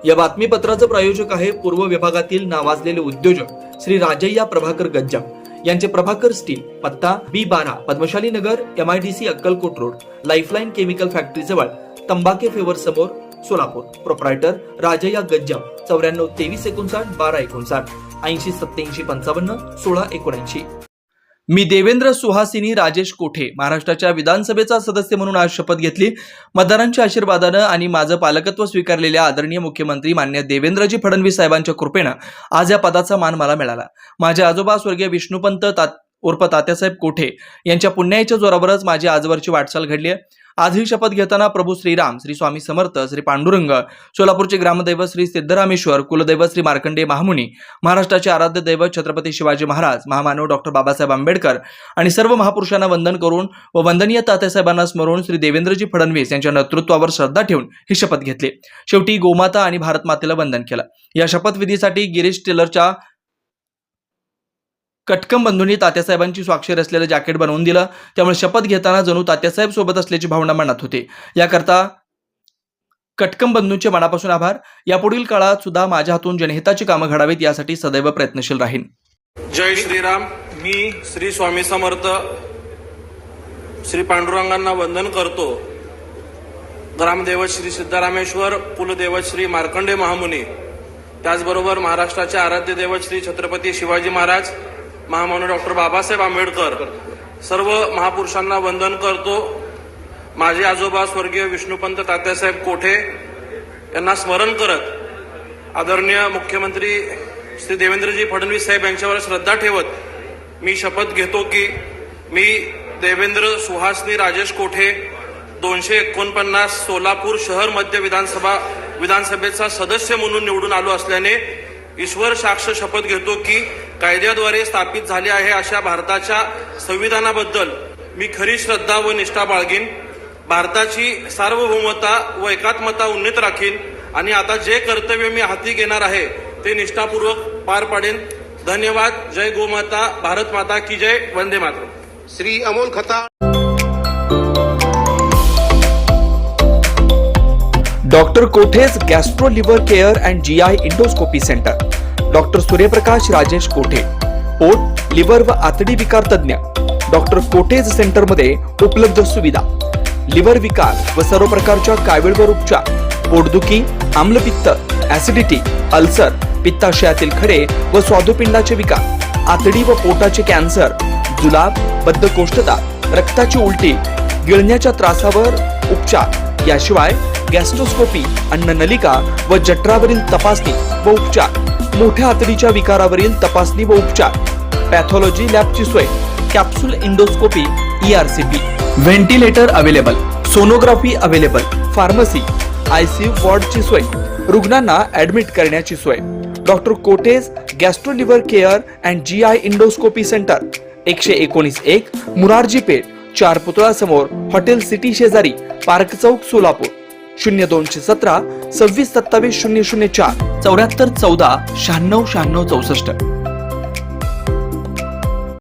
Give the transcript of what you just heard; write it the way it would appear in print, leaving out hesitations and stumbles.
या बातमीपत्राचं प्रायोजक आहे पूर्व विभागातील नावाजलेले उद्योजक श्री राजय्या प्रभाकर गज्जाम यांचे प्रभाकर स्टील, पत्ता B12 पद्मशाली नगर, MIDC Akkalkot road, lifeline chemical factory जवळ, तंबाके फेवर समोर, सोलापूर. प्रोप्रायटर राजय्या गज्जाम 94 23 59 12 59 80 87 55 16 79. मी देवेंद्र सुहासिनी राजेश कोठे महाराष्ट्राच्या विधानसभेचा सदस्य म्हणून आज शपथ घेतली. मतदारांच्या आशीर्वादानं आणि माझं पालकत्व स्वीकारलेल्या आदरणीय मुख्यमंत्री मान्य देवेंद्रजी फडणवीस साहेबांच्या कृपेनं आज या पदाचा मान मला मिळाला. माझे आजोबा स्वर्गीय विष्णुपंत उर्फ तात्यासाहेब कोठे यांच्या पुण्याईच्या जोरावरच माझी आजवरची वाटचाल घडली आहे. आज ही शपथ घेताना प्रभू श्रीराम, श्री स्वामी समर्थ, श्री पांडुरंग, सोलापूरचे ग्रामदैवत श्री सिद्धरामेश्वर, कुलदैवत श्री मार्कंडेय महामुनी, महाराष्ट्राचे आराध्य दैवत छत्रपती शिवाजी महाराज, महामानव डॉक्टर बाबासाहेब आंबेडकर आणि सर्व महापुरुषांना वंदन करून व वंदनीय तात्यासाहेबांना स्मरून श्री देवेंद्रजी फडणवीस यांच्या नेतृत्वावर श्रद्धा ठेवून ही शपथ घेतली. शेवटी गोमाता आणि भारत मातेला वंदन केलं. या शपथविधीसाठी गिरीश टेलरच्या कटकम बंधूंनी तात्यासाहेबांची स्वाक्षरी असलेलं जॅकेट बनवून दिलं. त्यामुळे शपथ घेताना जणू तात्यासाहेब सोबत असल्याची भावना मनात होती. याकरता कटकम बंधूंचे मनापासून आभार. यापुढील काळात सुद्धा माझ्या हातून जनहिताची कामं घडावीत यासाठी सदैव प्रयत्नशील राहीन. जय श्रीराम. मी श्री स्वामी समर्थ श्री पांडुरंगांना वंदन करतो. ग्रामदैवत श्री सिद्धरामेश्वर, कुलदैवत श्री मार्कंडेय महामुनी, त्याचबरोबर महाराष्ट्राचे आराध्य दैवत श्री छत्रपती शिवाजी महाराज, महामानव डॉक्टर बाबासाहेब आंबेडकर, सर्व महापुरुषांना वंदन करतो. माझे आजोबा स्वर्गीय विष्णुपंत तात्यासाहेब कोठे यांना स्मरण करत आदरणीय मुख्यमंत्री श्री देवेंद्रजी फडणवीस साहेब यांच्यावर श्रद्धा ठेवत मी शपथ घेतो की मी देवेंद्र सुहासिनी राजेश कोठे 249 सोलापूर शहर मध्य विधानसभेचा सदस्य म्हणून निवडून आलो असल्याने ईश्वर साक्ष शपथ घेतो की कायद्याद्वारे स्थापित झाले आहे अशा भारताच्या संविधानाबद्दल मी खरी श्रद्धा व निष्ठा बाळगीन. भारताची सार्वभौमता व एकात्मता उन्नत राखीन आणि आता जे कर्तव्य मी हाती घेणार आहे ते निष्ठापूर्वक पार पाडेन. धन्यवाद. जय गोमाता, भारत माता की जय. Vande Mataram. Shri Amol Khata. Doctor कोठेज gastro liver care and GI endoscopy centre. Doctor Suryaprakash Rajesh कोठे, पोट, लिव्हर व आतडी विकार तज्ञ. डॉक्टर कोठेज सेंटरमध्ये उपलब्ध सुविधा: लिव्हर विकार व सर्व प्रकारच्या कावीळवर उपचार, पोटदुखी, आम्लपित्त, ऍसिडिटी, अल्सर, पित्ताशयातील खडे व स्वादुपिंडाचे विकार, आतडी व पोटाचे कॅन्सर, जुलाब, बद्धकोष्ठता, रक्ताची उलटी, गिळण्याच्या त्रासावर उपचार. याशिवाय गॅस्ट्रोस्कोपी, अन्ननलिका व जठरावरील तपासणी व उपचार, मोठ्या आतडीच्या विकारावरील तपासणी व उपचार, पॅथॉलॉजी लॅबची सोय, capsule endoscopy, ERCP, ventilator available, sonography available, pharmacy, ICU वॉर्डची सोय, रुग्णांना ऍडमिट करण्याची सोय. Doctor कोठेज gastro liver care and GI endoscopy Centre, 119-1 Murarji Peth, 4 पुतळा समोर, हॉटेल सिटी शेजारी, पार्क चौक, सोलापूर. 0217 26 27 004 74 14 96 96 64.